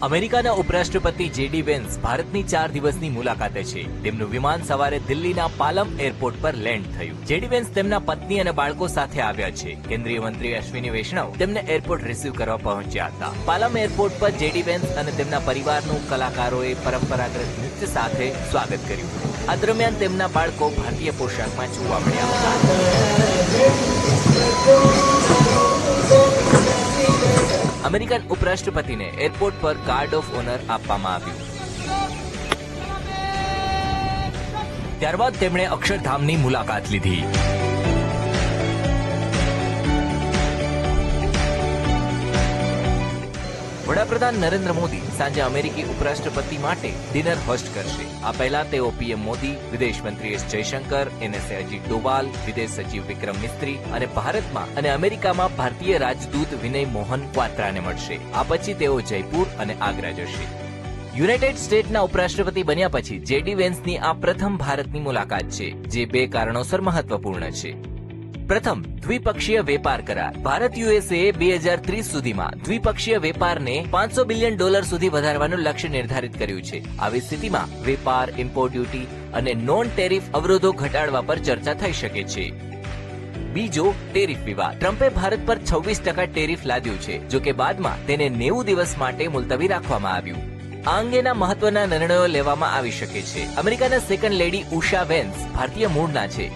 અમેરિકાના ઉપરાષ્ટ્રપતિ JD vans ભારતની 4 દિવસની મુલાકાતે છે. તેમનું વિમાન સવારે દિલ્હીના પાલમ એરપોર્ટ પર લેન્ડ થયું. જેડી વેન્સ તેમના પત્ની અને બાળકો સાથે આવ્યા છે. કેન્દ્રીય મંત્રી અશ્વિની વૈષ્ણવ તેમને એરપોર્ટ રિસીવ કરવા પહોંચ્યા હતા. પાલમ એરપોર્ટ પર જેડી વેન્સ અને તેમના પરિવારનું કલાકારોએ પરંપરાગત નૃત્ય સાથે સ્વાગત કર્યું. આ દરમિયાન તેમના બાળકો ભારતીય પોશાકમાં જોવા મળ્યા હતા. અમેરિકન ઉપરાષ્ટ્રપતિને એરપોર્ટ પર ગાર્ડ ઓફ ઓનર આપવામાં આવ્યું. ત્યારબાદ તેમણે અક્ષરધામની મુલાકાત લીધી. વડાપ્રધાન નરેન્દ્ર મોદી સાંજે અમેરિકી ઉપરાષ્ટ્રપતિ માટે ડિનર હોસ્ટ કરશે. આ પહેલા તેઓ પીએમ મોદી, વિદેશ મંત્રી એસ જયશંકર, એનએસએ અજીત ડોવાલ, વિદેશ સચિવ વિક્રમ મિસ્ત્રી અને ભારતમાં અને અમેરિકામાં ભારતીય રાજદૂત વિનય મોહન ક્વાત્રાને મળશે. આ પછી તેઓ જયપુર અને આગ્રા જશે. યુનાઇટેડ સ્ટેટ્સના ઉપરાષ્ટ્રપતિ બન્યા પછી જેડી વેન્સની આ પ્રથમ ભારતની મુલાકાત છે, જે 2 કારણોસર મહત્વપૂર્ણ છે. પ્રથમ, દ્વિપક્ષીય વેપાર કરાર. ભારત યુએસએ 2030 સુધીમાં દ્વિપક્ષીય વેપારને $500 બિલિયન સુધી વધારવાનું લક્ષ્ય નિર્ધારિત કર્યું છે. આવી સ્થિતિમાં વેપાર, ઇમ્પોર્ટ ડ્યુટી અને નોન ટેરિફ અવરોધો ઘટાડવા પર ચર્ચા થઈ શકે છે. બીજો, ટેરિફ વિવાદ. ટ્રમ્પે ભારત પર 26% ટેરિફ લાદ્યું છે, જો કે બાદમાં તેને 90 દિવસ માટે મુલતવી રાખવામાં આવ્યું. આ અંગેના મહત્વના નિર્ણયો લેવામાં આવી શકે છે. અમેરિકાના સેકન્ડ લેડી ઉષા વેન્સ ભારતીય મૂળના છે.